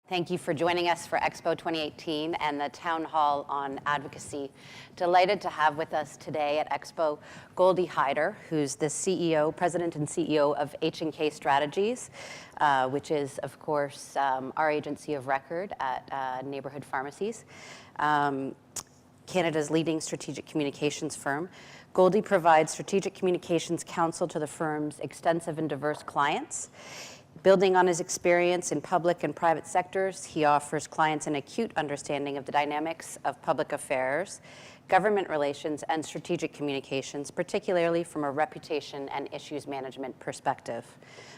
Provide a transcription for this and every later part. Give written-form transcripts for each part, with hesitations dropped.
Thank you for joining us for Expo 2018 and the Town Hall on Advocacy. Delighted to have with us today at Expo Goldie Hyder, who's the President and CEO of H&K Strategies, which is, of course, our agency of record at neighborhood pharmacies, Canada's leading strategic communications firm. Goldie provides strategic communications counsel to the firm's extensive and diverse clients. Building on his experience in public and private sectors, he offers clients an acute understanding of the dynamics of public affairs, government relations, and strategic communications, particularly from a reputation and issues management perspective.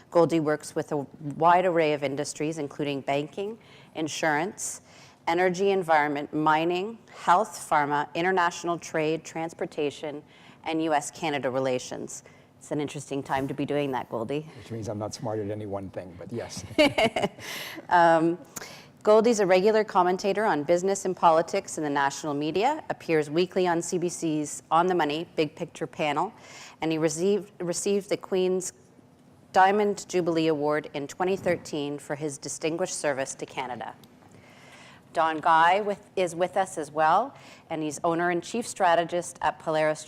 Goldie works with a wide array of industries, including banking, insurance, energy, environment, mining, health, pharma, international trade, transportation, and US-Canada relations. It's an interesting time to be doing that, Goldie. Which means I'm not smart at any one thing, but yes. Goldie's a regular commentator on business and politics in the national media, appears weekly on CBC's On the Money Big Picture panel, and he received the Queen's Diamond Jubilee Award in 2013 for his distinguished service to Canada. Don Guy is with us as well, and he's owner and chief strategist at Polaris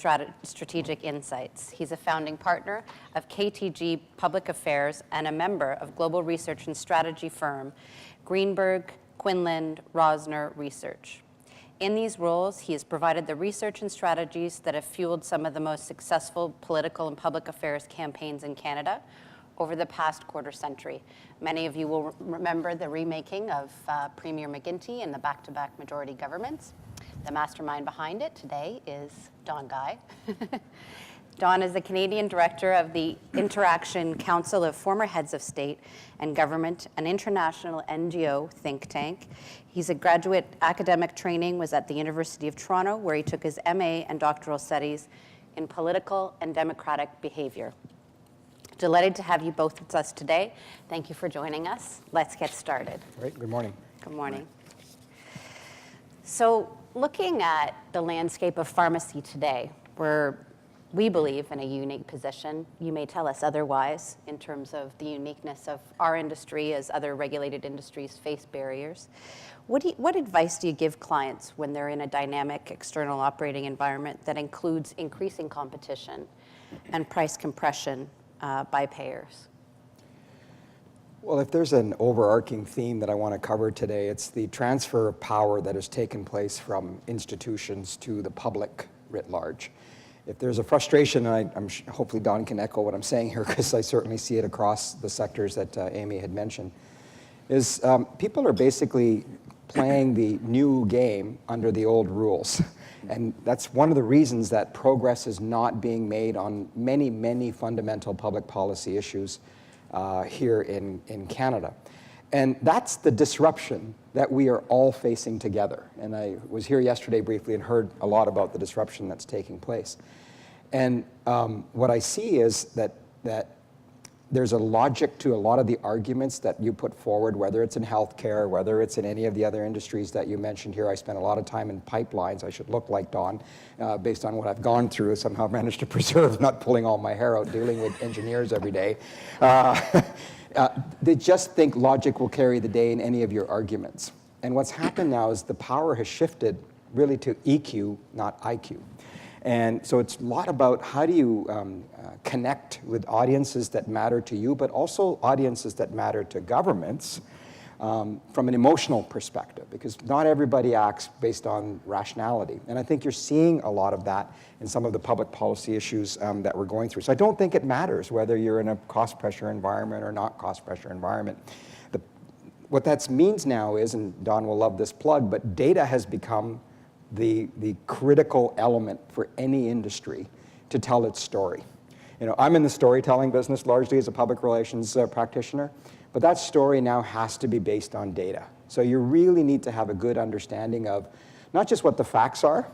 Strategic Insights. He's a founding partner of KTG Public Affairs and a member of global research and strategy firm Greenberg, Quinlan, Rosner Research. In these roles, he has provided the research and strategies that have fueled some of the most successful political and public affairs campaigns in Canada over the past quarter century. Many of you will remember the remaking of Premier McGuinty and the back-to-back majority governments. The mastermind behind it today is Don Guy. Don is the Canadian Director of the Interaction Council of Former Heads of State and Government, an international NGO think tank. He's a graduate academic training was at the University of Toronto, where he took his MA and doctoral studies in political and democratic behavior. Delighted to have you both with us today. Thank you for joining us. Let's get started. Great. Good morning. Good morning. So, looking at the landscape of pharmacy today, we believe in a unique position. You may tell us otherwise in terms of the uniqueness of our industry as other regulated industries face barriers. What advice do you give clients when they're in a dynamic external operating environment that includes increasing competition and price compression by payers? Well, if there's an overarching theme that I want to cover today, it's the transfer of power that has taken place from institutions to the public writ large. If there's a frustration, and hopefully Don can echo what I'm saying here, because I certainly see it across the sectors that Amy had mentioned, is people are basically playing the new game under the old rules. And that's one of the reasons that progress is not being made on many, many fundamental public policy issues here in Canada. And that's the disruption that we are all facing together. And I was here yesterday briefly and heard a lot about the disruption that's taking place. And what I see is that there's a logic to a lot of the arguments that you put forward, whether it's in healthcare, whether it's in any of the other industries that you mentioned here. I spent a lot of time in pipelines. I should look like Don, based on what I've gone through. Somehow managed to preserve not pulling all my hair out, dealing with engineers every day. They just think logic will carry the day in any of your arguments. And what's happened now is the power has shifted really to EQ, not IQ. And so it's a lot about how do you connect with audiences that matter to you, but also audiences that matter to governments from an emotional perspective, because not everybody acts based on rationality. And I think you're seeing a lot of that in some of the public policy issues that we're going through. So I don't think it matters whether you're in a cost pressure environment or not cost pressure environment. What that means now is, and Don will love this plug, but data has become the critical element for any industry to tell its story. You know, I'm in the storytelling business largely as a public relations practitioner, but that story now has to be based on data. So you really need to have a good understanding of not just what the facts are,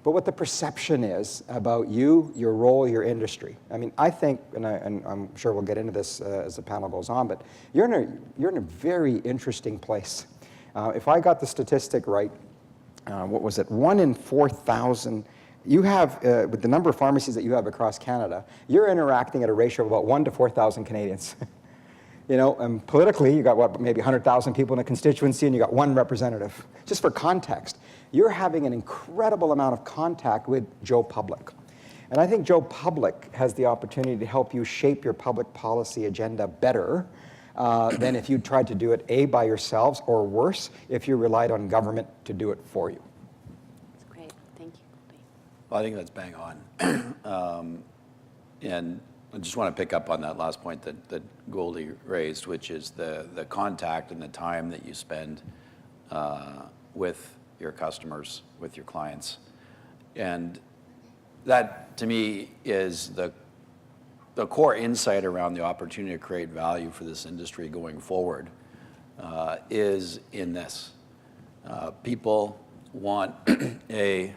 but what the perception is about you, your role, your industry. I mean, I think, and I'm sure we'll get into this as the panel goes on, but you're in a very interesting place. If I got the statistic right, what was it, 1 in 4,000, you have, with the number of pharmacies that you have across Canada, you're interacting at a ratio of about 1 to 4,000 Canadians. And politically, you got what, maybe 100,000 people in a constituency, and you got one representative. Just for context, you're having an incredible amount of contact with Joe Public. And I think Joe Public has the opportunity to help you shape your public policy agenda better than if you tried to do it, A, by yourselves, or worse, if you relied on government to do it for you. That's great. Thank you, Goldie. Well, I think that's bang on. And I just want to pick up on that last point that Goldie raised, which is the contact and the time that you spend with your customers, with your clients. And that, to me, is the core insight around the opportunity to create value for this industry going forward is in this. People want a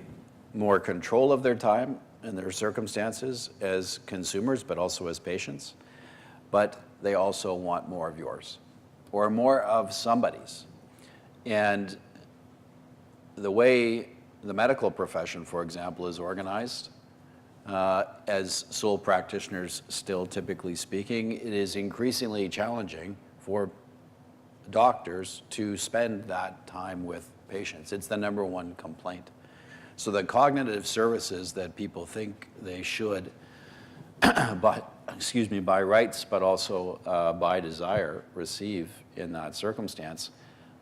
more control of their time and their circumstances as consumers, but also as patients. But they also want more of yours, or more of somebody's. And the way the medical profession, for example, is organized, as sole practitioners still typically speaking, it is increasingly challenging for doctors to spend that time with patients. It's the number one complaint. So the cognitive services that people think they should, by rights, but also by desire, receive in that circumstance,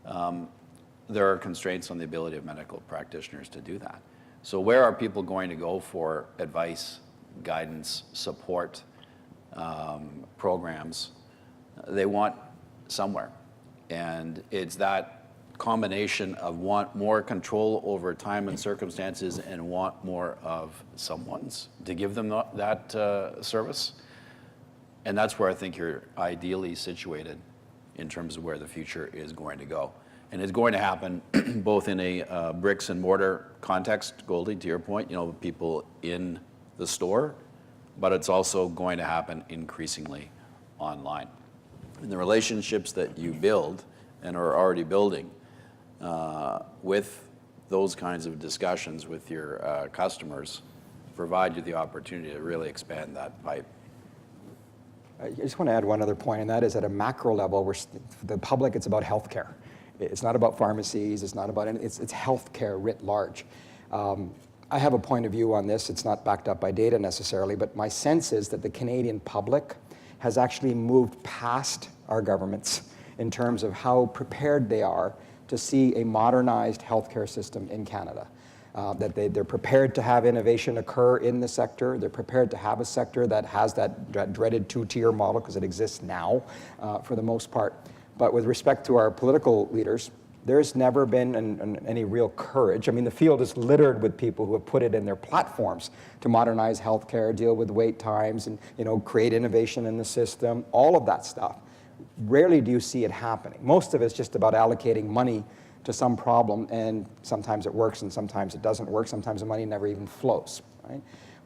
there are constraints on the ability of medical practitioners to do that. So where are people going to go for advice, guidance, support, programs? They want somewhere. And it's that combination of want more control over time and circumstances and want more of someone's to give them that service. And that's where I think you're ideally situated in terms of where the future is going to go. And it's going to happen both in a bricks and mortar context, Goldie, to your point, people in the store, but it's also going to happen increasingly online. And the relationships that you build and are already building with those kinds of discussions with your customers provide you the opportunity to really expand that pipe. I just want to add one other point, and that is at a macro level, where the public, it's about healthcare. It's not about pharmacies, it's not about it's healthcare writ large. I have a point of view on this. It's not backed up by data necessarily, but my sense is that the Canadian public has actually moved past our governments in terms of how prepared they are to see a modernized healthcare system in Canada. That they're prepared to have innovation occur in the sector. They're prepared to have a sector that has that dreaded two-tier model, because it exists now for the most part. But with respect to our political leaders, there's never been any real courage. I mean, the field is littered with people who have put it in their platforms to modernize healthcare, deal with wait times, and create innovation in the system, all of that stuff. Rarely do you see it happening. Most of it's just about allocating money to some problem, and sometimes it works and sometimes it doesn't work. Sometimes the money never even flows, right?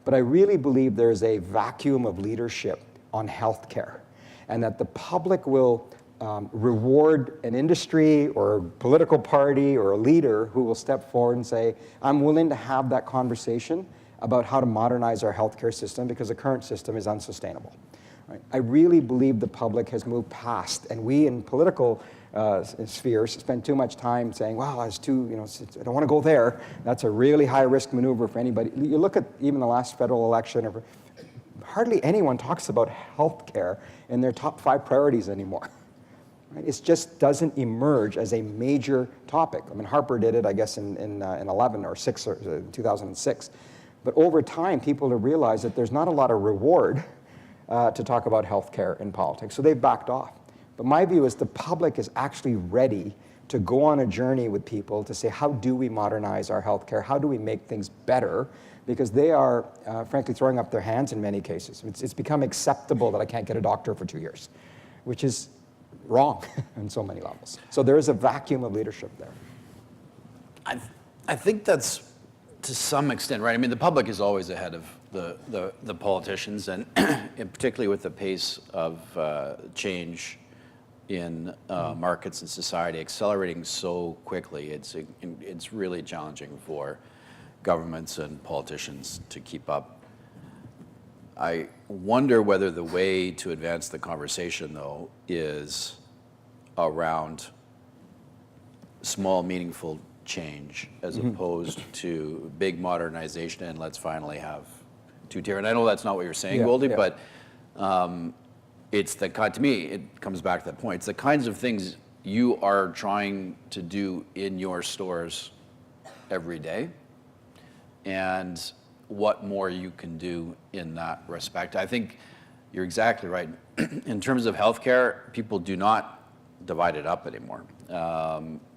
But I really believe there's a vacuum of leadership on healthcare, and that the public will reward an industry or a political party or a leader who will step forward and say, I'm willing to have that conversation about how to modernize our healthcare system because the current system is unsustainable. Right? I really believe the public has moved past, and we in political spheres spend too much time saying, well, I don't want to go there. That's a really high risk maneuver for anybody. You look at even the last federal election, hardly anyone talks about healthcare in their top 5 priorities anymore. Right? It just doesn't emerge as a major topic. I mean, Harper did it, I guess, in 11 or 6 or 2006. But over time, people have realized that there's not a lot of reward to talk about healthcare in politics, so they've backed off. But my view is the public is actually ready to go on a journey with people to say, how do we modernize our healthcare? How do we make things better? Because they are, frankly, throwing up their hands in many cases. It's become acceptable that I can't get a doctor for 2 years, which is wrong on so many levels. So there is a vacuum of leadership there. I think that's to some extent right. I mean, the public is always ahead of the politicians, and particularly with the pace of change in markets and society accelerating so quickly, it's really challenging for governments and politicians to keep up. I wonder whether the way to advance the conversation, though, is around small, meaningful change as opposed to big modernization and let's finally have two-tier. And I know that's not what you're saying, Goldie, but it's the kind, to me, it comes back to that point. It's the kinds of things you are trying to do in your stores every day, and what more you can do in that respect. I think you're exactly right. In terms of healthcare, people do not divide it up anymore.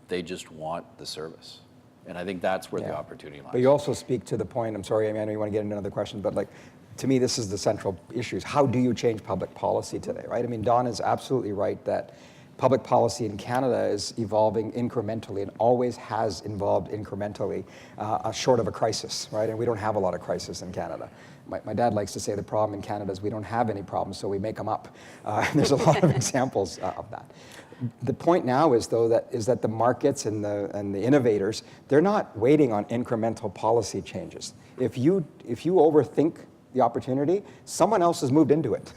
They just want the service. And I think that's where the opportunity lies. But you also speak to the point, I'm sorry, I know you want to get into another question, but like, to me, this is the central issue, is how do you change public policy today, right? I mean, Don is absolutely right that public policy in Canada is evolving incrementally and always has evolved incrementally, short of a crisis, right? And we don't have a lot of crisis in Canada. My dad likes to say the problem in Canada is we don't have any problems, so we make them up. And there's a lot of examples of that. The point now is, though, that the markets and the innovators, they're not waiting on incremental policy changes. If you overthink the opportunity, someone else has moved into it.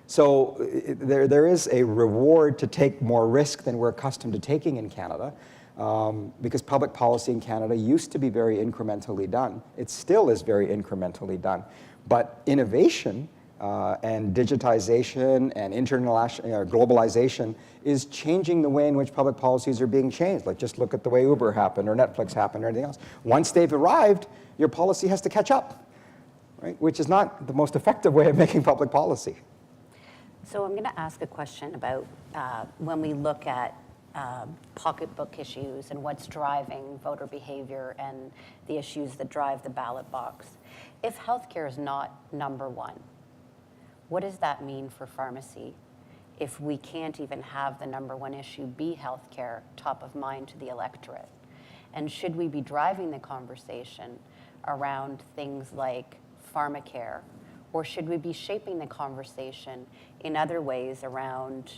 So there is a reward to take more risk than we're accustomed to taking in Canada, because public policy in Canada used to be very incrementally done. It still is very incrementally done. But innovation and digitization and globalization is changing the way in which public policies are being changed. Like, just look at the way Uber happened or Netflix happened or anything else. Once they've arrived, your policy has to catch up, right? Which is not the most effective way of making public policy. So I'm going to ask a question about when we look at pocketbook issues and what's driving voter behavior and the issues that drive the ballot box. If healthcare is not number one, what does that mean for pharmacy if we can't even have the number one issue be healthcare top of mind to the electorate? And should we be driving the conversation around things like pharmacare, or should we be shaping the conversation in other ways around,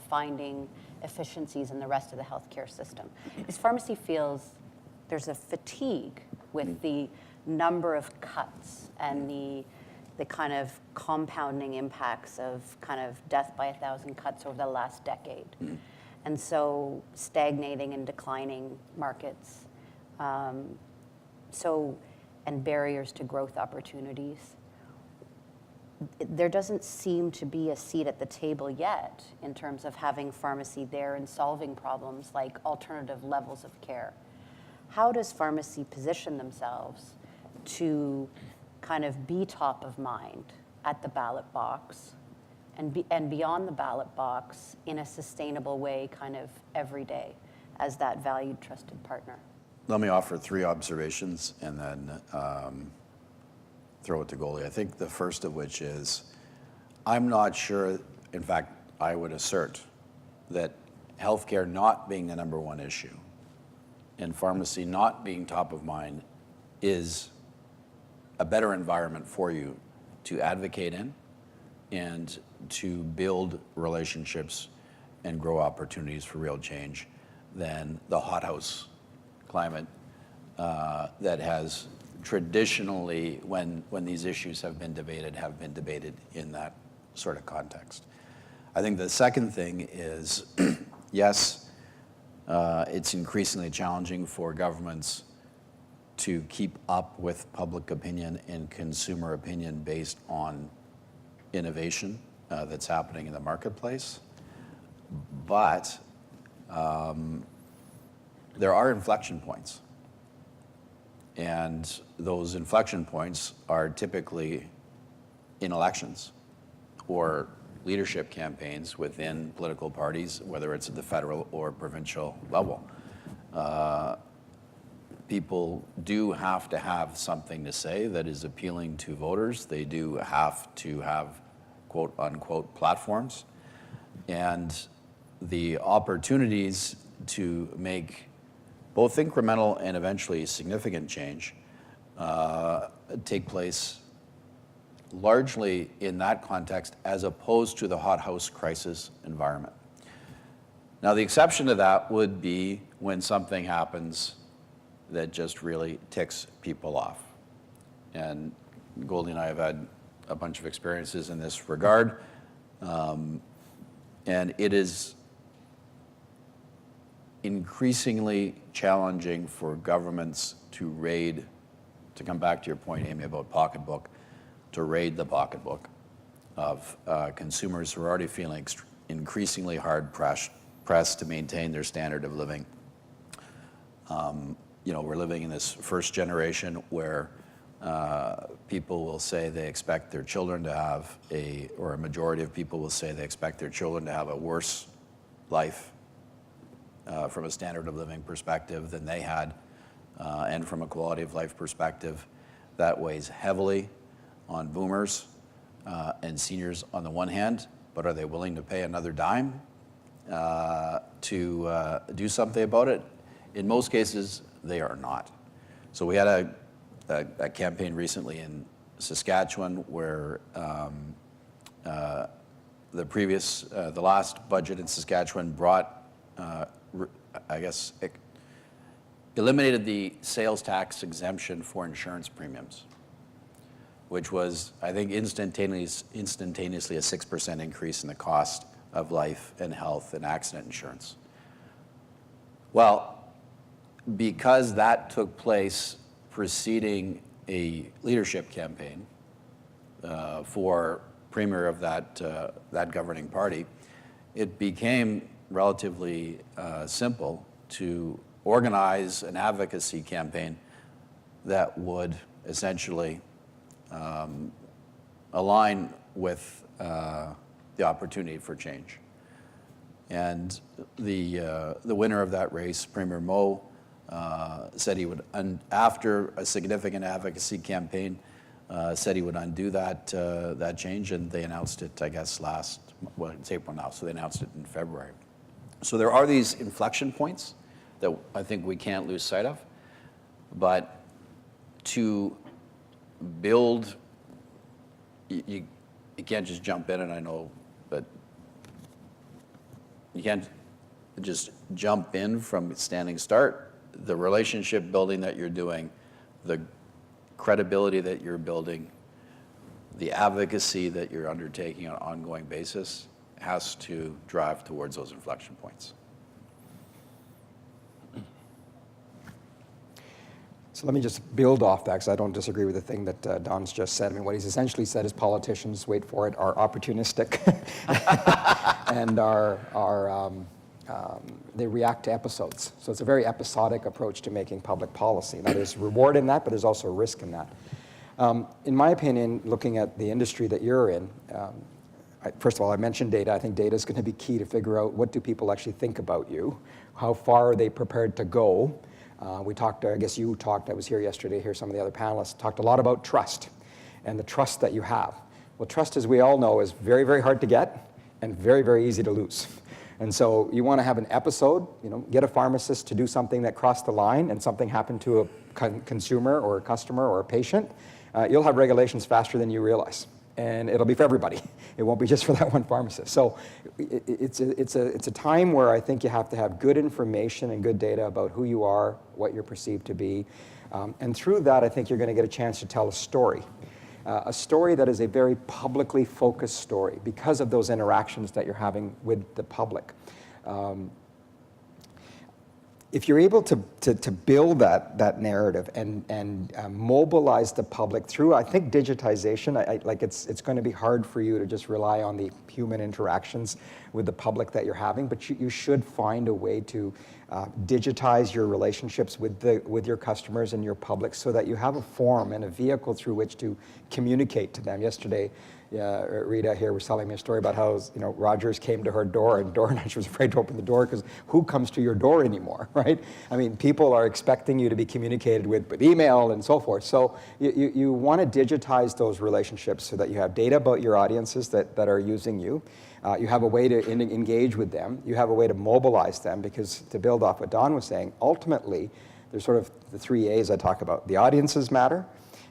finding efficiencies in the rest of the healthcare system? Because pharmacy feels there's a fatigue with the number of cuts and the kind of compounding impacts of kind of death by 1,000 cuts over the last decade. And so stagnating and declining markets, and barriers to growth opportunities. There doesn't seem to be a seat at the table yet in terms of having pharmacy there and solving problems like alternative levels of care. How does pharmacy position themselves to kind of be top of mind at the ballot box and beyond the ballot box in a sustainable way kind of every day as that valued, trusted partner? Let me offer 3 observations and then throw it to Goldie. I think the first of which is, I'm not sure, in fact, I would assert that healthcare not being the number one issue and pharmacy not being top of mind is a better environment for you to advocate in and to build relationships and grow opportunities for real change than the hothouse climate that has traditionally, when these issues have been debated in that sort of context. I think the second thing is, yes, it's increasingly challenging for governments to keep up with public opinion and consumer opinion based on innovation that's happening in the marketplace. But there are inflection points. And those inflection points are typically in elections or leadership campaigns within political parties, whether it's at the federal or provincial level. People do have to have something to say that is appealing to voters. They do have to have quote unquote platforms. And the opportunities to make both incremental and eventually significant change take place largely in that context as opposed to the hothouse crisis environment. Now, the exception to that would be when something happens that just really ticks people off. And Goldie and I have had a bunch of experiences in this regard. And it is increasingly challenging for governments to come back to your point, Amy, about pocketbook, to raid the pocketbook of consumers who are already feeling increasingly hard pressed to maintain their standard of living. We're living in this first generation where people will say they expect their children to have or a majority of people will say they expect their children to have a worse life from a standard of living perspective than they had, and from a quality of life perspective. That weighs heavily on boomers and seniors on the one hand, but are they willing to pay another dime to do something about it? In most cases, they are not. So we had a campaign recently in Saskatchewan where the last budget in Saskatchewan brought, eliminated the sales tax exemption for insurance premiums, which was, I think, instantaneously a 6% increase in the cost of life and health and accident insurance. Well, because that took place preceding a leadership campaign for premier of that governing party, it became relatively simple to organize an advocacy campaign that would essentially align with the opportunity for change. And the winner of that race, Premier Moe, said he would, after a significant advocacy campaign, said he would undo that change, and they announced it, I guess, it's April now, so they announced it in February. So there are these inflection points that I think we can't lose sight of, but to build, you can't just jump in, and I know, but you can't just jump in from standing start. The relationship building that you're doing, the credibility that you're building, the advocacy that you're undertaking on an ongoing basis has to drive towards those inflection points. So let me just build off that, because I don't disagree with the thing that Don's just said. I mean, what he's essentially said is politicians, wait for it, are opportunistic and they react to episodes. So it's a very episodic approach to making public policy. Now, there's reward in that, but there's also risk in that. In my opinion, looking at the industry that you're in, first of all, I mentioned data. I think data is going to be key to figure out what do people actually think about you, how far are they prepared to go. We talked, I guess you talked, I was here yesterday, here some of the other panelists talked a lot about trust and the trust that you have. Well, trust, as we all know, is very, very hard to get and very, very easy to lose. And so you want to have an episode, get a pharmacist to do something that crossed the line and something happened to a consumer or a customer or a patient, you'll have regulations faster than you realize. And it'll be for everybody. It won't be just for that one pharmacist. So it's a time where I think you have to have good information and good data about who you are, what you're perceived to be. And through that, I think you're going to get a chance to tell a story that is a very publicly focused story because of those interactions that you're having with the public. If you're able to build that narrative and mobilize the public through, I think, digitization, it's going to be hard for you to just rely on the human interactions with the public that you're having, but you should find a way to digitize your relationships with your customers and your public so that you have a forum and a vehicle through which to communicate to them. Yesterday, Rita here was telling me a story about how Rogers came to her door and she was afraid to open the door because who comes to your door anymore, right? I mean, people are expecting you to be communicated with email and so forth. So you want to digitize those relationships so that you have data about your audiences that are using you. You have a way to engage with them. You have a way to mobilize them because, to build off what Don was saying, ultimately, there's sort of the 3 A's I talk about. The audiences matter.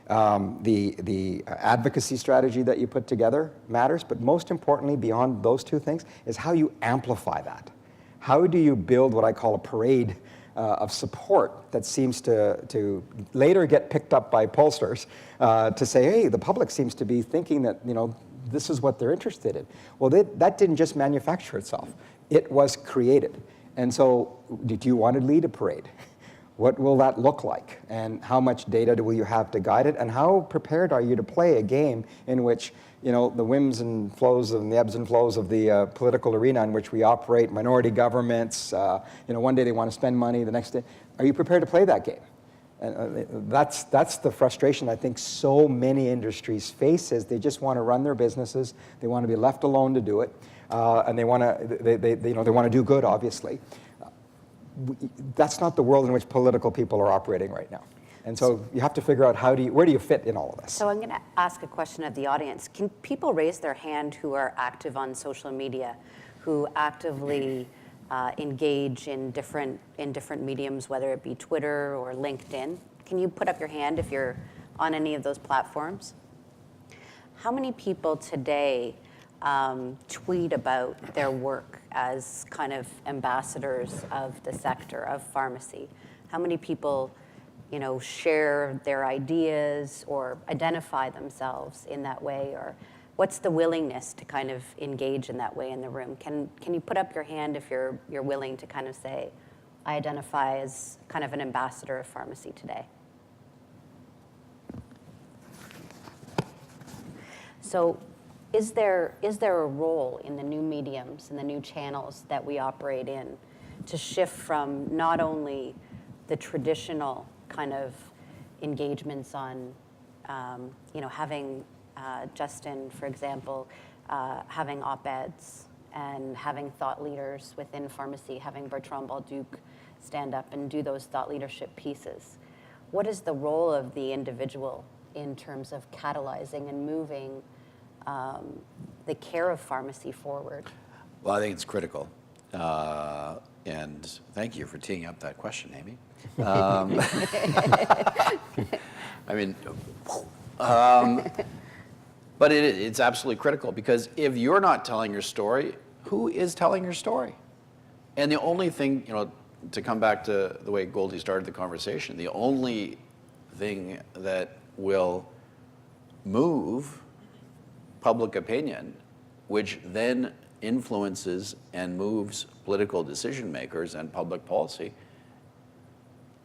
The advocacy strategy that you put together matters, but most importantly, beyond those two things, is how you amplify that. How do you build what I call a parade of support that seems to later get picked up by pollsters to say, hey, the public seems to be thinking that, this is what they're interested in. Well, that didn't just manufacture itself. It was created. And so, do you want to lead a parade? What will that look like? And how much data will you have to guide it? And how prepared are you to play a game in which, the whims and flows and the ebbs and flows of the political arena in which we operate, minority governments, one day they want to spend money, the next day, are you prepared to play that game? And that's the frustration I think so many industries face, is they just want to run their businesses, they want to be left alone to do it, and they want to do good, obviously. That's not the world in which political people are operating right now. And so you have to figure out where do you fit in all of this? So I'm going to ask a question of the audience. Can people raise their hand who are active on social media, who actively engage in different mediums, whether it be Twitter or LinkedIn? Can you put up your hand if you're on any of those platforms? How many people today tweet about their work as kind of ambassadors of the sector of pharmacy? How many people, share their ideas or identify themselves in that way? Or what's the willingness to kind of engage in that way in the room? Can you put up your hand if you're willing to kind of say, I identify as kind of an ambassador of pharmacy today? So is there a role in the new mediums and the new channels that we operate in to shift from not only the traditional kind of engagements on, having Justin, for example, having op-eds and having thought leaders within pharmacy, having Bertrand Balduc stand up and do those thought leadership pieces? What is the role of the individual in terms of catalyzing and moving the care of pharmacy forward? Well, I think it's critical. And thank you for teeing up that question, Amy. But it's absolutely critical, because if you're not telling your story, who is telling your story? And the only thing, to come back to the way Goldie started the conversation, the only thing that will move public opinion, which then influences and moves political decision makers and public policy,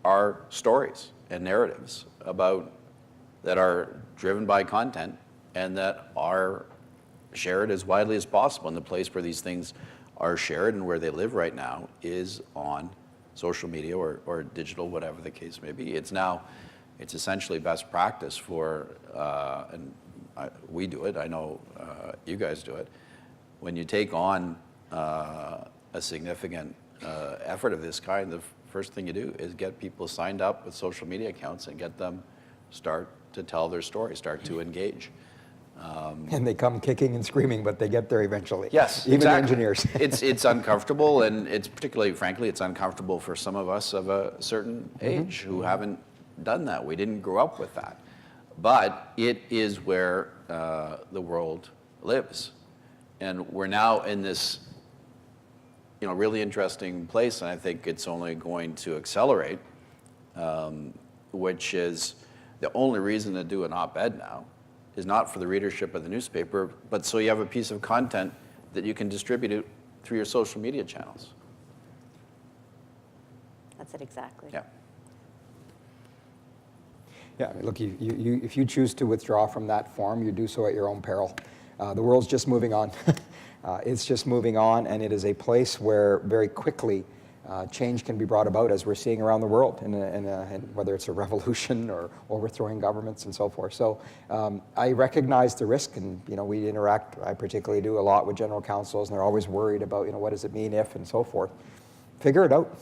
are stories and narratives that are driven by content and that are shared as widely as possible. And the place where these things are shared and where they live right now is on social media or digital, whatever the case may be. It's essentially best practice for, we do it, I know you guys do it. When you take on a significant effort of this kind, the first thing you do is get people signed up with social media accounts and get them start to tell their story, start to engage. And they come kicking and screaming, but they get there eventually. Yes, even exactly. Engineers. It's uncomfortable, and it's particularly, frankly, it's uncomfortable for some of us of a certain age who haven't done that. We didn't grow up with that. But it is where the world lives. And we're now in this really interesting place, and I think it's only going to accelerate, which is the only reason to do an op-ed now is not for the readership of the newspaper, but so you have a piece of content that you can distribute it through your social media channels. That's it exactly. Yeah. Yeah, look, if you choose to withdraw from that form, you do so at your own peril. The world's just moving on. It's just moving on, and it is a place where very quickly change can be brought about, as we're seeing around the world, in whether it's a revolution or overthrowing governments and so forth. So I recognize the risk, and we interact. I particularly do a lot with general counsels, and they're always worried about what does it mean if and so forth. Figure it out.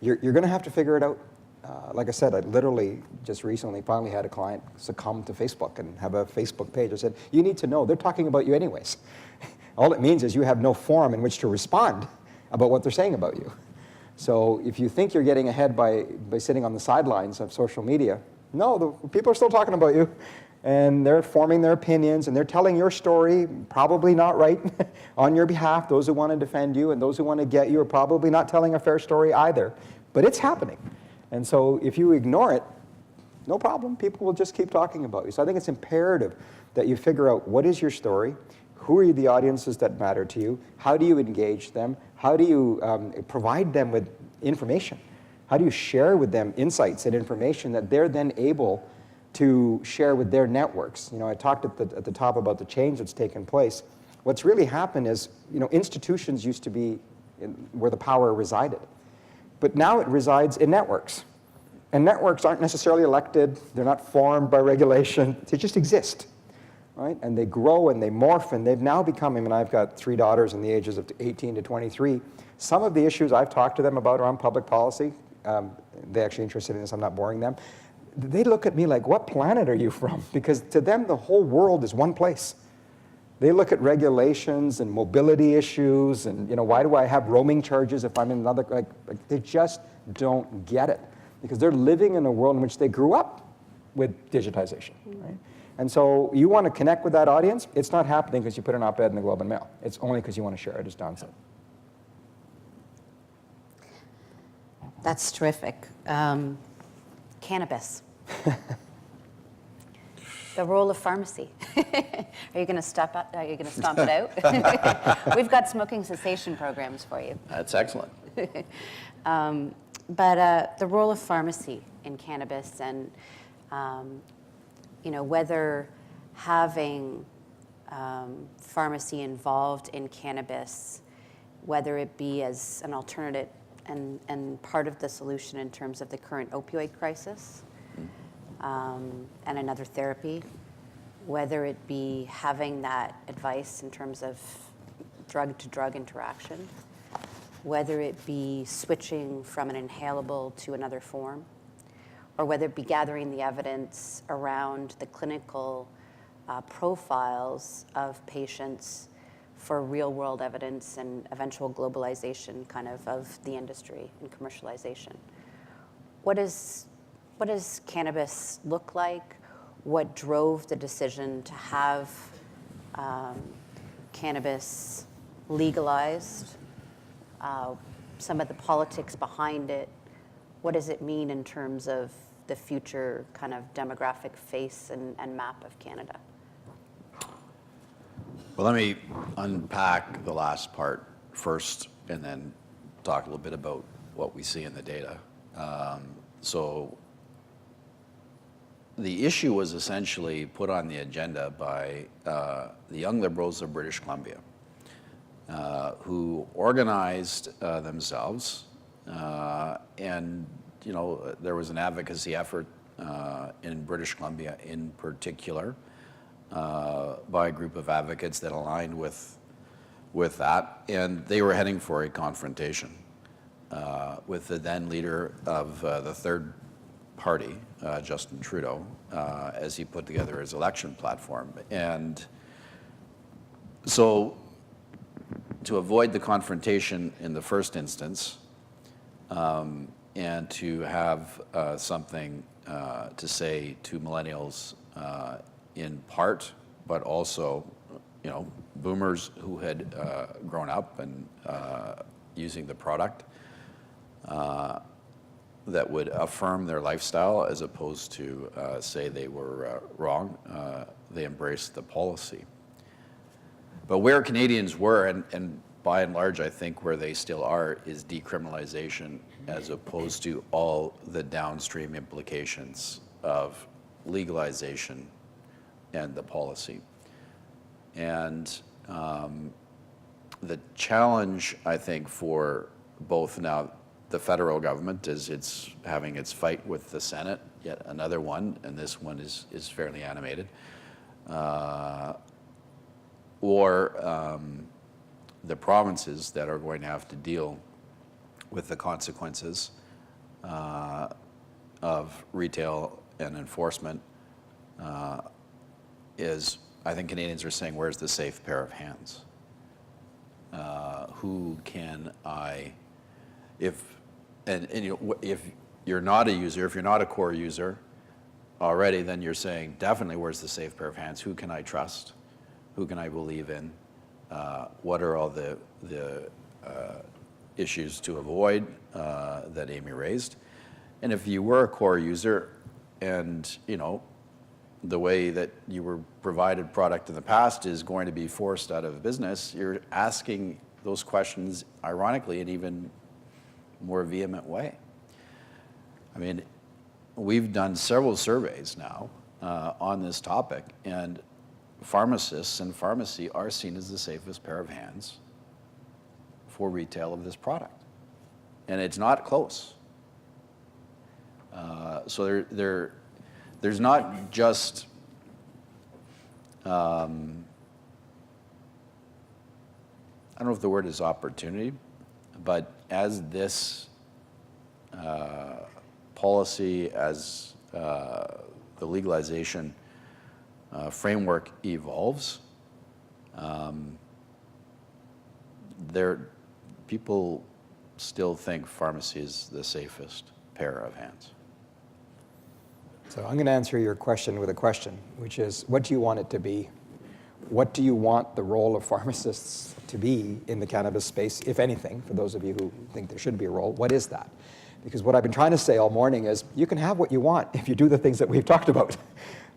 You're going to have to figure it out. Like I said, I literally just recently finally had a client succumb to Facebook and have a Facebook page. I said, you need to know, they're talking about you anyways. All it means is you have no forum in which to respond about what they're saying about you. So if you think you're getting ahead by sitting on the sidelines of social media, no, the people are still talking about you. And they're forming their opinions, and they're telling your story, probably not right, on your behalf. Those who want to defend you and those who want to get you are probably not telling a fair story either. But it's happening. And so if you ignore it, no problem. People will just keep talking about you. So I think it's imperative that you figure out what is your story, who are the audiences that matter to you, how do you engage them, how do you provide them with information, how do you share with them insights and information that they're then able to share with their networks. You know, I talked at the top about the change that's taken place. What's really happened is, you know, institutions used to be where the power resided. But now it resides in networks. And networks aren't necessarily elected. They're not formed by regulation. They just exist, right? And they grow and they morph, and they've now become, I mean, I've got 3 daughters in the ages of 18 to 23. Some of the issues I've talked to them about around public policy, they're actually interested in this, I'm not boring them. They look at me like, what planet are you from? Because to them, the whole world is one place. They look at regulations and mobility issues and, you know, why do I have roaming charges if I'm in another, like they just don't get it. Because they're living in a world in which they grew up with digitization, right? And so you want to connect with that audience, it's not happening because you put an op-ed in the Globe and Mail. It's only because you want to share it, as Don said. That's terrific. Cannabis. The role of pharmacy. Are you going to stop it? Are you going to stomp it out? We've got smoking cessation programs for you. That's excellent. But the role of pharmacy in cannabis, and you know, whether having pharmacy involved in cannabis, whether it be as an alternative and part of the solution in terms of the current opioid crisis, and another therapy, whether it be having that advice in terms of drug-to-drug interaction, whether it be switching from an inhalable to another form, or whether it be gathering the evidence around the clinical profiles of patients for real-world evidence and eventual globalization kind of the industry and commercialization. What does cannabis look like? What drove the decision to have cannabis legalized? Some of the politics behind it. What does it mean in terms of the future kind of demographic face and map of Canada? Well, let me unpack the last part first and then talk a little bit about what we see in the data. So the issue was essentially put on the agenda by the Young Liberals of British Columbia, who organized themselves, and you know, there was an advocacy effort in British Columbia in particular by a group of advocates that aligned with that, and they were heading for a confrontation with the then leader of the third party, Justin Trudeau, as he put together his election platform. And so to avoid the confrontation in the first instance, and to have something to say to millennials in part, but also, you know, boomers who had grown up and using the product, that would affirm their lifestyle as opposed to say they were wrong. They embraced the policy. But where Canadians were, and by and large I think where they still are, is decriminalization as opposed to all the downstream implications of legalization and the policy. And the challenge, I think, for both now the federal government is it's having its fight with the Senate, yet another one, and this one is fairly animated, or the provinces that are going to have to deal with the consequences of retail and enforcement, is, I think Canadians are saying, where's the safe pair of hands? Who can I, if you know, if you're not a user, if you're not a core user already, then you're saying, definitely where's the safe pair of hands? Who can I trust? Who can I believe in? What are all the issues to avoid that Amy raised. And if you were a core user and, the way that you were provided product in the past is going to be forced out of business, you're asking those questions, ironically, in even more vehement way. I mean, we've done several surveys now on this topic, and pharmacists and pharmacy are seen as the safest pair of hands for retail of this product. And it's not close. So there's not just I don't know if the word is opportunity, but as this policy, as the legalization framework evolves, people still think pharmacy is the safest pair of hands. So I'm going to answer your question with a question, which is, what do you want it to be? What do you want the role of pharmacists to be in the cannabis space, if anything? For those of you who think there should be a role, what is that? Because what I've been trying to say all morning is, you can have what you want if you do the things that we've talked about.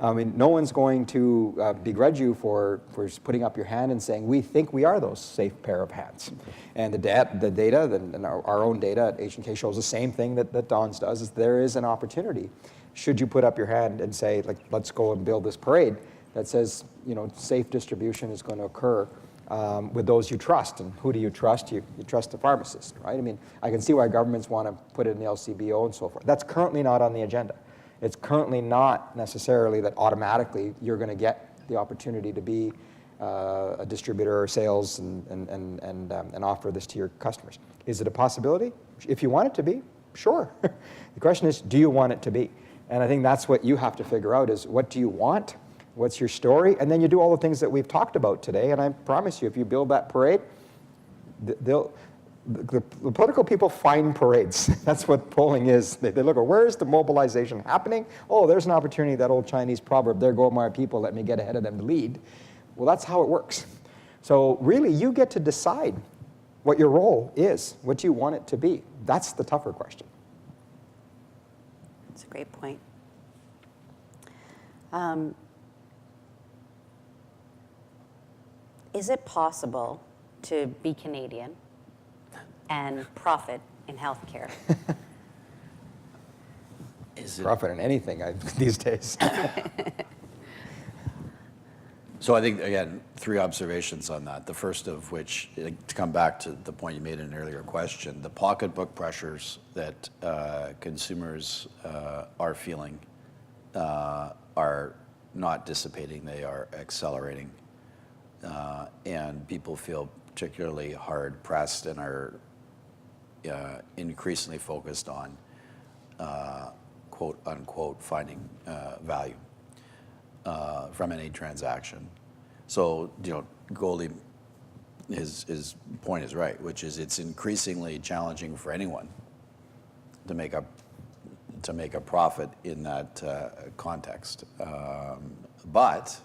I mean, no one's going to begrudge you for putting up your hand and saying, we think we are those safe pair of hands. And the data, and our own data at H&K shows the same thing that Don's does, is there is an opportunity. Should you put up your hand and say, like, let's go and build this parade that says, safe distribution is going to occur with those you trust. And who do you trust? You trust the pharmacist, right? I mean, I can see why governments want to put it in the LCBO and so forth. That's currently not on the agenda. It's currently not necessarily that automatically you're going to get the opportunity to be a distributor or sales and offer this to your customers. Is it a possibility? If you want it to be, sure. The question is, do you want it to be? And I think that's what you have to figure out is, what do you want? What's your story? And then you do all the things that we've talked about today. And I promise you, if you build that parade, the political people find parades. That's what polling is. They look at, where's the mobilization happening? Oh, there's an opportunity, that old Chinese proverb, there go my people, let me get ahead of them to lead. Well, that's how it works. So really, you get to decide what your role is, what you want it to be. That's the tougher question. That's a great point. Is it possible to be Canadian and profit in healthcare? Is it profit in anything these days? So I think, again, 3 observations on that. The first of which, to come back to the point you made in an earlier question, the pocketbook pressures that consumers are feeling are not dissipating, they are accelerating. And people feel particularly hard pressed and are increasingly focused on quote unquote finding value from any transaction. So, Goldie, his point is right, which is it's increasingly challenging for anyone to make a profit in that context. But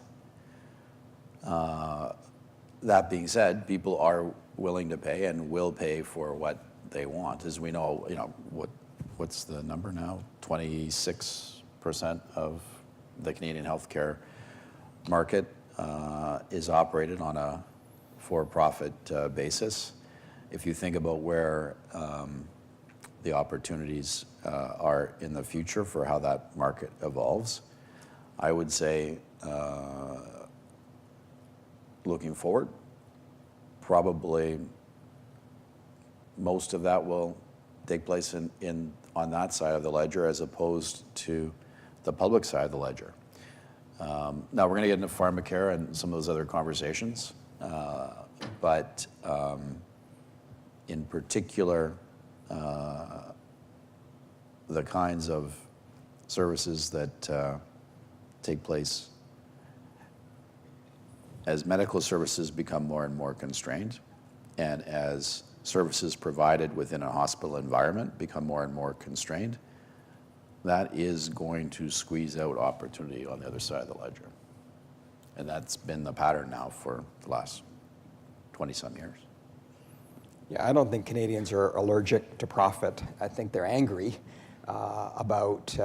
that being said, people are willing to pay and will pay for what they want. As we know, what's the number now? 26% of the Canadian healthcare market is operated on a for-profit basis. If you think about where the opportunities are in the future for how that market evolves, I would say, looking forward, probably most of that will take place on that side of the ledger as opposed to the public side of the ledger. Now we're going to get into pharmacare and some of those other conversations, but in particular, the kinds of services that take place as medical services become more and more constrained, and as services provided within a hospital environment become more and more constrained, that is going to squeeze out opportunity on the other side of the ledger. And that's been the pattern now for the last 20-some years. Yeah, I don't think Canadians are allergic to profit. I think they're angry about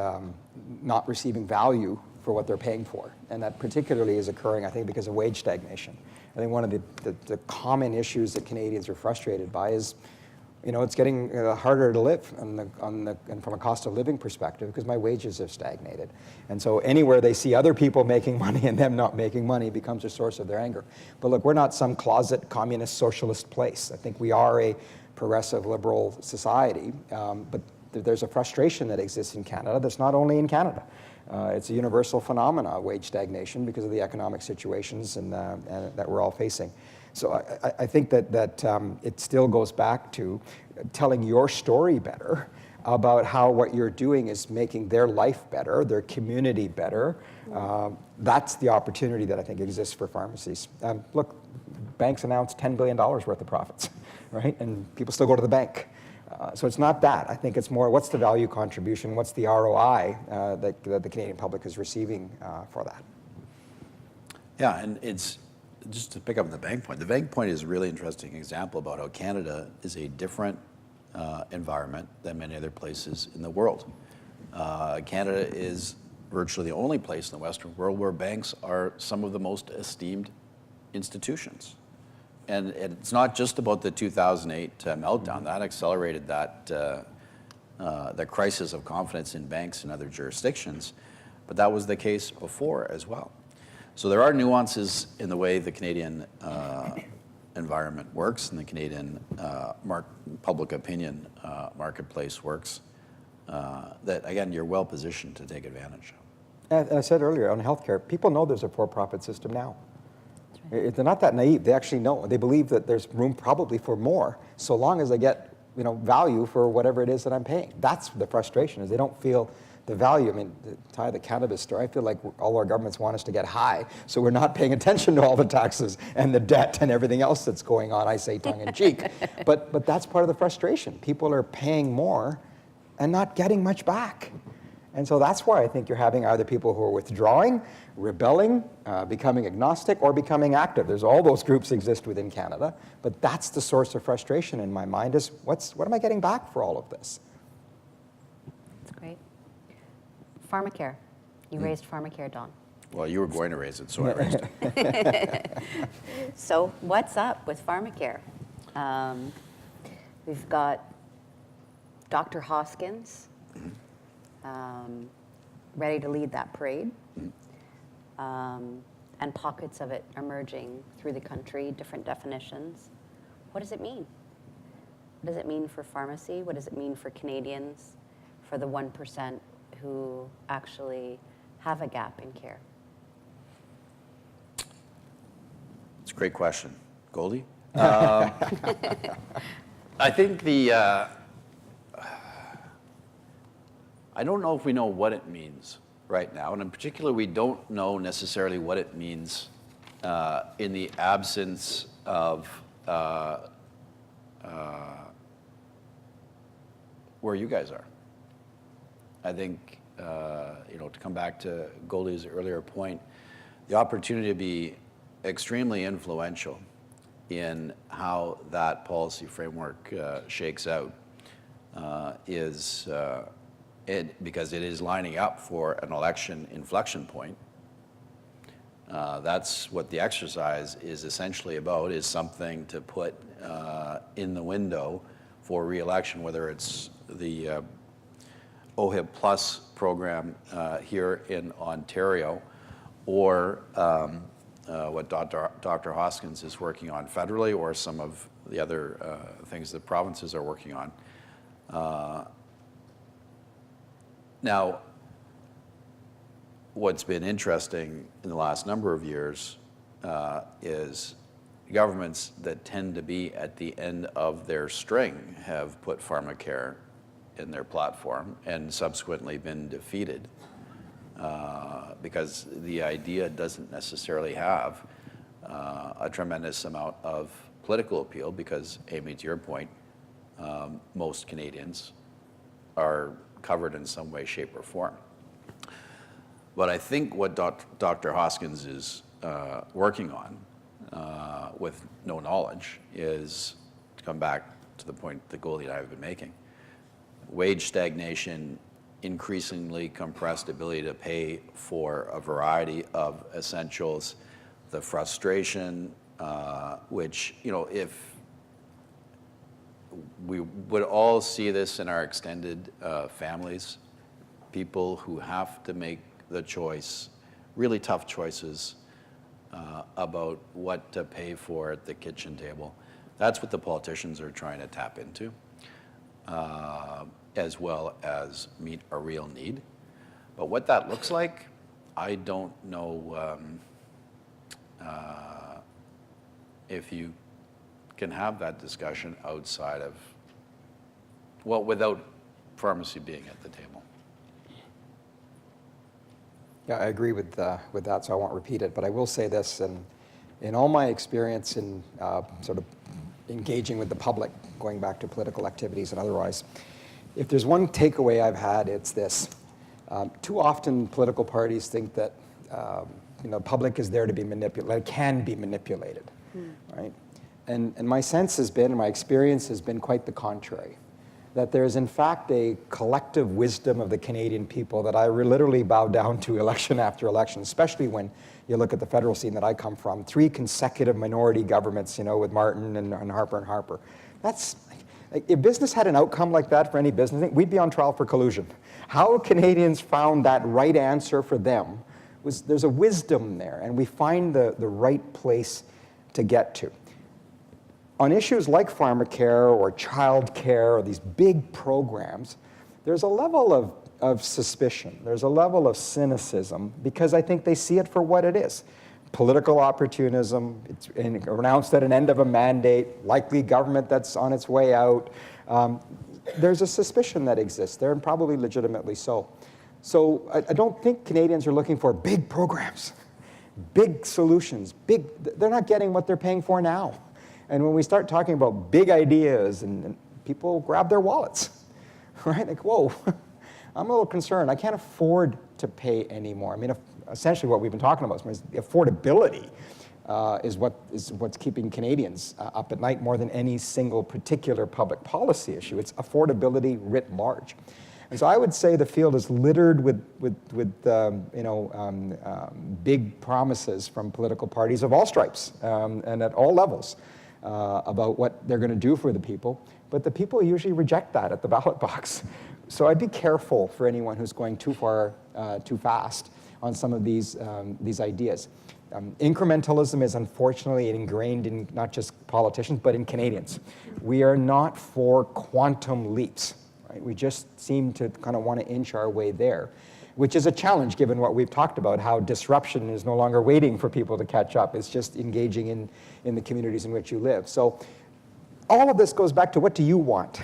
not receiving value for what they're paying for. And that particularly is occurring, I think, because of wage stagnation. I think one of the common issues that Canadians are frustrated by is, it's getting harder to live and from a cost of living perspective because my wages have stagnated. And so anywhere they see other people making money and them not making money becomes a source of their anger. But look, we're not some closet communist socialist place. I think we are a progressive liberal society, but there's a frustration that exists in Canada that's not only in Canada. It's a universal phenomena, wage stagnation, because of the economic situations and that we're all facing. So I think that it still goes back to telling your story better about how what you're doing is making their life better, their community better. That's the opportunity that I think exists for pharmacies. Look, banks announced $10 billion worth of profits, right? And people still go to the bank. So it's not that. I think it's more, what's the value contribution? What's the ROI that the Canadian public is receiving for that? Yeah, and it's, just to pick up on the bank point, the bank point is a really interesting example about how Canada is a different environment than many other places in the world. Canada is virtually the only place in the Western world where banks are some of the most esteemed institutions. And it's not just about the 2008 meltdown. That accelerated the crisis of confidence in banks in other jurisdictions, but that was the case before as well. So there are nuances in the way the Canadian environment works and the Canadian public opinion marketplace works that, again, you're well positioned to take advantage of. As I said earlier, on healthcare, people know there's a for-profit system now. They're not that naive. They actually know. They believe that there's room probably for more, so long as I get value for whatever it is that I'm paying. That's the frustration, is they don't feel the value. I mean, to tie the cannabis story, I feel like all our governments want us to get high, so we're not paying attention to all the taxes and the debt and everything else that's going on, I say tongue in cheek. But that's part of the frustration. People are paying more and not getting much back. And so that's why I think you're having either people who are withdrawing, rebelling, becoming agnostic, or becoming active. There's all those groups exist within Canada, but that's the source of frustration in my mind is, what am I getting back for all of this? That's great. Pharmacare. You raised Pharmacare, Don. Well, you were going to raise it, so I raised it. So what's up with Pharmacare? We've got Dr. Hoskins ready to lead that parade, and pockets of it emerging through the country, different definitions. What does it mean? What does it mean for pharmacy? What does it mean for Canadians, for the 1% who actually have a gap in care? It's a great question. Goldie? I think I don't know if we know what it means right now, and in particular, we don't know necessarily what it means in the absence of where you guys are. I think, to come back to Goldie's earlier point, the opportunity to be extremely influential in how that policy framework shakes out is because it is lining up for an election inflection point. That's what the exercise is essentially about, is something to put in the window for re-election, whether it's the OHIP Plus program here in Ontario or what Dr. Hoskins is working on federally, or some of the other things that provinces are working on. Now, what's been interesting in the last number of years is governments that tend to be at the end of their string have put pharmacare in their platform and subsequently been defeated because the idea doesn't necessarily have a tremendous amount of political appeal because, Amy, to your point, most Canadians are covered in some way, shape, or form. But I think what Dr. Hoskins is working on with no knowledge is, to come back to the point that Goldie and I have been making. Wage stagnation, increasingly compressed ability to pay for a variety of essentials, the frustration, which, if we would all see this in our extended families, people who have to make the choice, really tough choices about what to pay for at the kitchen table. That's what the politicians are trying to tap into, as well as meet a real need. But what that looks like, I don't know if you can have that discussion outside of, well, without pharmacy being at the table. Yeah, I agree with that, so I won't repeat it. But I will say this, and in all my experience in sort of engaging with the public, going back to political activities and otherwise, if there's one takeaway I've had, it's this. Too often political parties think that public is there to be manipulated, can be manipulated, right? And my sense has been, and my experience has been quite the contrary. That there's in fact a collective wisdom of the Canadian people that I literally bow down to election after election, especially when you look at the federal scene that I come from, 3 consecutive minority governments, with Martin and Harper. That's, if business had an outcome like that for any business, we'd be on trial for collusion. How Canadians found that right answer for them was, there's a wisdom there, and we find the right place to get to. On issues like pharmacare or childcare or these big programs, there's a level of suspicion. There's a level of cynicism because I think they see it for what it is. Political opportunism, it's announced at an end of a mandate, likely government that's on its way out. There's a suspicion that exists there, and probably legitimately so. So I don't think Canadians are looking for big programs, big solutions, they're not getting what they're paying for now. And when we start talking about big ideas, and people grab their wallets, right? Like, whoa, I'm a little concerned. I can't afford to pay anymore. I mean, essentially what we've been talking about is affordability is what's keeping Canadians up at night more than any single particular public policy issue. It's affordability writ large. And so I would say the field is littered with big promises from political parties of all stripes and at all levels. About what they're going to do for the people, but the people usually reject that at the ballot box. So I'd be careful for anyone who's going too far, too fast on some of these ideas. Incrementalism is unfortunately ingrained in not just politicians, but in Canadians. We are not for quantum leaps, right? We just seem to kind of want to inch our way there, which is a challenge given what we've talked about, how disruption is no longer waiting for people to catch up. It's just engaging in the communities in which you live. So all of this goes back to, what do you want,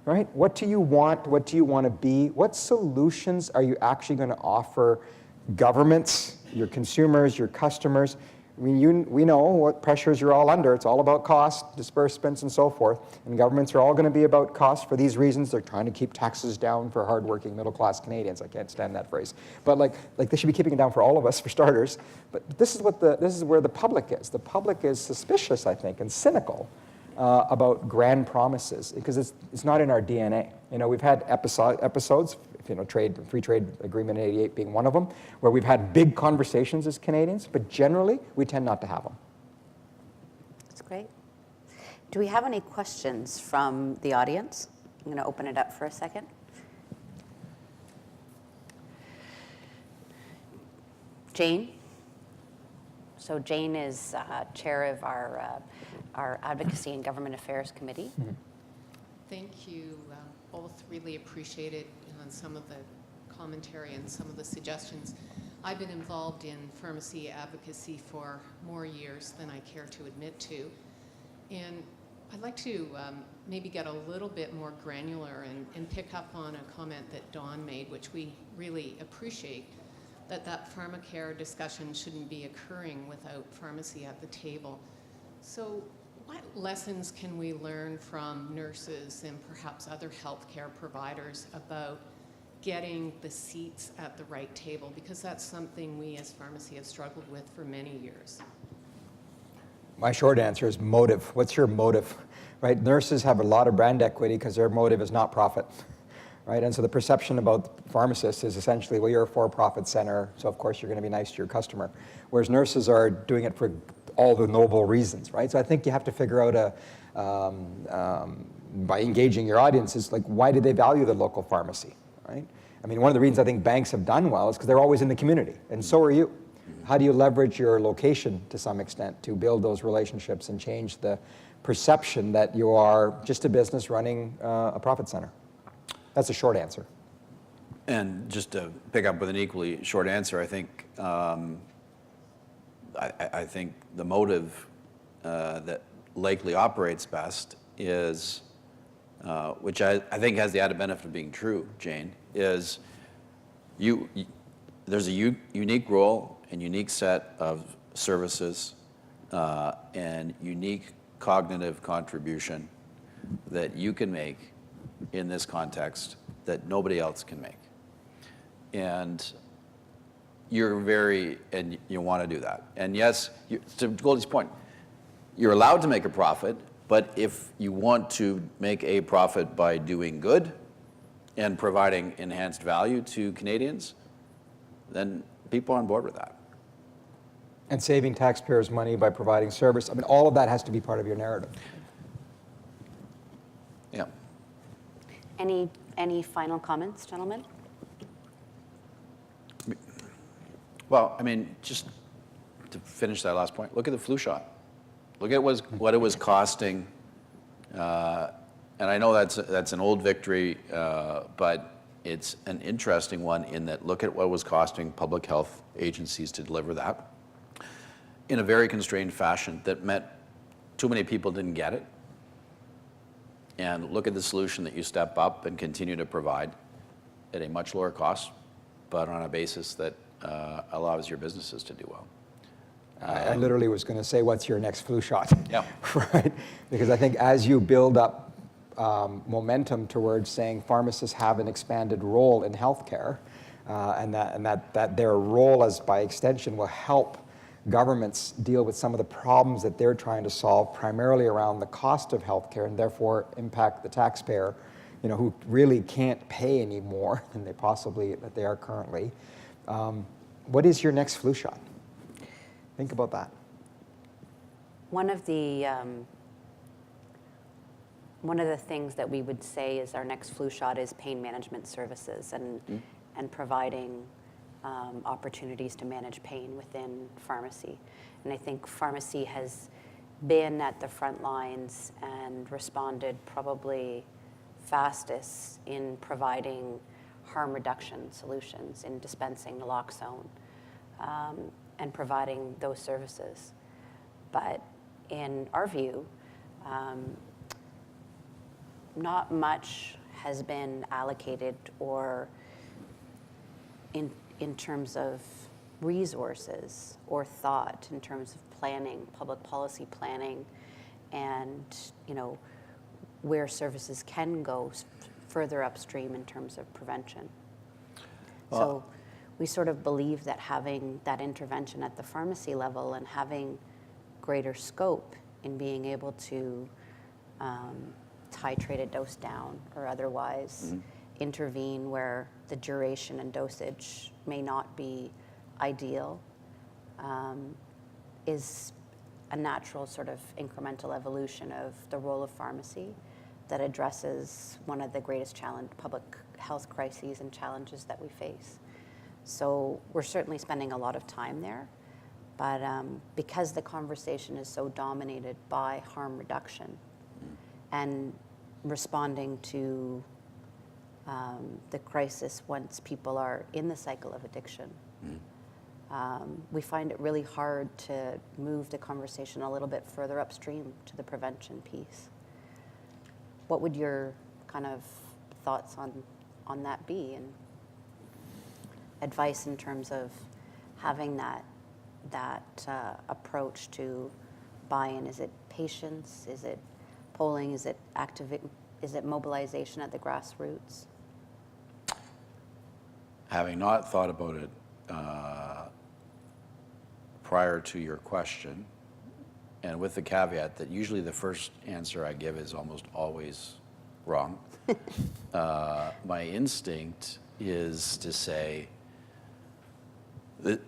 right? What do you want? What do you want to be? What solutions are you actually going to offer governments, your consumers, your customers? I mean, we know what pressures you're all under. It's all about cost, disbursements, and so forth. And governments are all going to be about cost for these reasons. They're trying to keep taxes down for hardworking middle-class Canadians. I can't stand that phrase. But like they should be keeping it down for all of us, for starters. But this is where the public is. The public is suspicious, I think, and cynical about grand promises because it's not in our DNA. We've had episodes. Free trade agreement in '88 being one of them, where we've had big conversations as Canadians, but generally we tend not to have them. That's great. Do we have any questions from the audience? I'm going to open it up for a second. Jane? So Jane is chair of our Advocacy and Government Affairs Committee. Mm-hmm. Thank you both. Really appreciate it on some of the commentary and some of the suggestions. I've been involved in pharmacy advocacy for more years than I care to admit to. And I'd like to maybe get a little bit more granular and pick up on a comment that Dawn made, which we really appreciate, that pharmacare discussion shouldn't be occurring without pharmacy at the table. So what lessons can we learn from nurses and perhaps other healthcare providers about getting the seats at the right table? Because that's something we as pharmacy have struggled with for many years. My short answer is motive. What's your motive right? Nurses have a lot of brand equity because their motive is not profit, right? And so the perception about pharmacists is essentially, well, you're a for-profit center, so of course you're going to be nice to your customer. Whereas nurses are doing it for all the noble reasons, right? So I think you have to figure out by engaging your audiences, like, why do they value the local pharmacy, right? I mean, one of the reasons I think banks have done well is because they're always in the community, and so are you. How do you leverage your location to some extent to build those relationships and change the perception that you are just a business running a profit center? That's a short answer. And just to pick up with an equally short answer, I think I think the motive that likely operates best is, which I think has the added benefit of being true, Jane, is there's a unique role and unique set of services and unique cognitive contribution that you can make in this context that nobody else can make. And you want to do that. And yes, to Goldie's point, you're allowed to make a profit, but if you want to make a profit by doing good and providing enhanced value to Canadians, then people are on board with that. And saving taxpayers' money by providing service. I mean, all of that has to be part of your narrative. Yeah. Any final comments, gentlemen? Well, I mean, just to finish that last point, look at the flu shot. Look at what it was costing. And I know that's an old victory, but it's an interesting one in that look at what it was costing public health agencies to deliver that in a very constrained fashion that meant too many people didn't get it. And look at the solution that you step up and continue to provide at a much lower cost, but on a basis that allows your businesses to do well. I literally was going to say, what's your next flu shot? Yeah. Right? Because I think as you build up momentum towards saying pharmacists have an expanded role in healthcare, and that their role, as by extension, will help governments deal with some of the problems that they're trying to solve, primarily around the cost of healthcare, and therefore impact the taxpayer, who really can't pay any more than they are currently. What is your next flu shot? Think about that. One of the things that we would say is our next flu shot is pain management services and providing opportunities to manage pain within pharmacy. And I think pharmacy has been at the front lines and responded probably fastest in providing harm reduction solutions, in dispensing naloxone, and providing those services. But in our view, not much has been allocated or in terms of resources or thought, in terms of planning, public policy planning, and where services can go further upstream in terms of prevention. So we sort of believe that having that intervention at the pharmacy level and having greater scope in being able to titrate a dose down or otherwise intervene where the duration and dosage may not be ideal is a natural sort of incremental evolution of the role of pharmacy that addresses one of the greatest public health crises and challenges that we face. So we're certainly spending a lot of time there, but because the conversation is so dominated by harm reduction and responding to the crisis once people are in the cycle of addiction, we find it really hard to move the conversation a little bit further upstream to the prevention piece. What would your kind of thoughts on that be, and advice in terms of having that approach to buy-in? Is it patience? Is it polling? Is it mobilization at the grassroots? Having not thought about it, prior to your question, and with the caveat that usually the first answer I give is almost always wrong, my instinct is to say that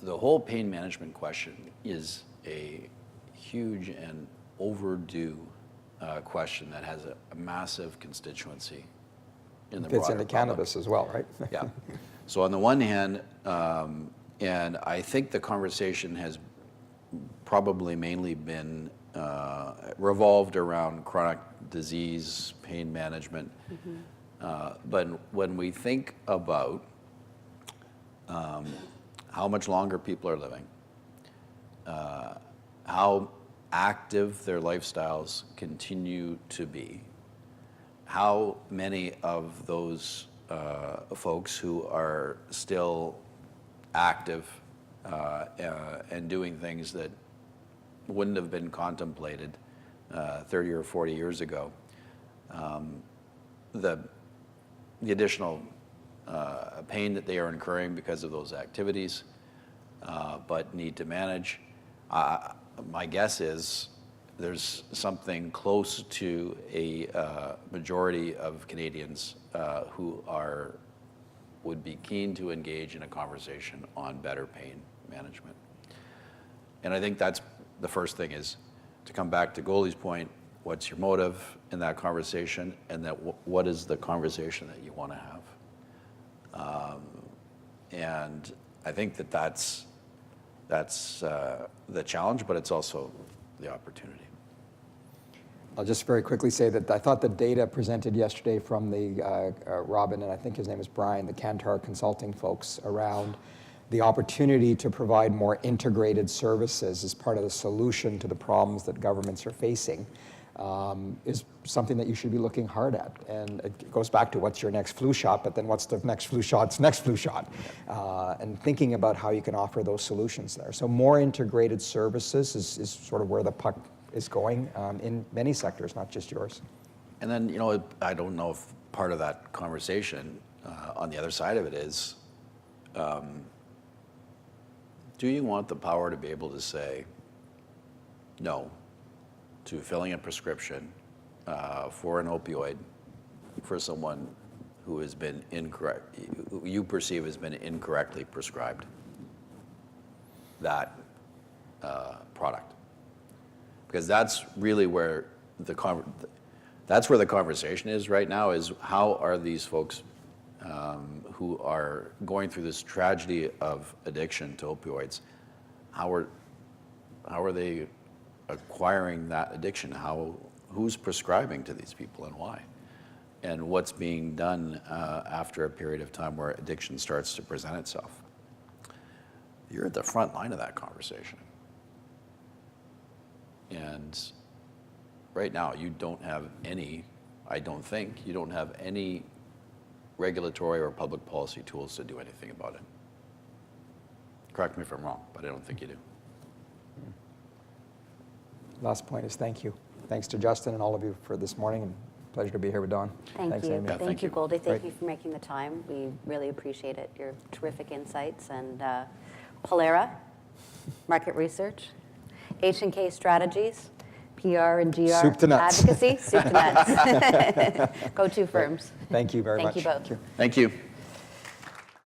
the whole pain management question is a huge and overdue question that has a massive constituency in the Fits broader into cannabis as well, right? yeah. So on the one hand, and I think the conversation has probably mainly been revolved around chronic disease, pain management. But when we think about how much longer people are living, how active their lifestyles continue to be, how many of those folks who are still active and doing things that wouldn't have been contemplated 30 or 40 years ago, the additional pain that they are incurring because of those activities, but need to manage. My guess is there's something close to a majority of Canadians who would be keen to engage in a conversation on better pain management. And I think that's the first thing, is to come back to Goldie's point, what's your motive in that conversation, and that what is the conversation that you want to have? And I think that's the challenge, but it's also the opportunity. I'll just very quickly say that I thought the data presented yesterday from the Robin, and I think his name is Brian, the Kantar Consulting folks, around the opportunity to provide more integrated services as part of the solution to the problems that governments are facing, is something that you should be looking hard at. And it goes back to what's your next flu shot, but then what's the next flu shot's next flu shot? And thinking about how you can offer those solutions there. So more integrated services is sort of where the puck is going in many sectors, not just yours. And then, I don't know if part of that conversation on the other side of it is, do you want the power to be able to say no to filling a prescription for an opioid for someone who has been who you perceive has been incorrectly prescribed that product? Because that's really where the conversation is right now, is how are these folks who are going through this tragedy of addiction to opioids, how are they acquiring that addiction? Who's prescribing to these people and why? And what's being done after a period of time where addiction starts to present itself? You're at the front line of that conversation. And right now, you don't have any, I don't think, you don't have any regulatory or public policy tools to do anything about it. Correct me if I'm wrong, but I don't think you do. Last point is thank you. Thanks to Justin and all of you for this morning, and pleasure to be here with Don. Thanks, Amy. Yeah, thank you, you. Goldie. Thank Great. you for making the time. We really appreciate it. Your terrific insights. And Polera, market research, H&K strategies, PR and GR Soup to nuts. advocacy, soup to nuts. Go-to firms. Thank you very much. Thank you both. Thank you.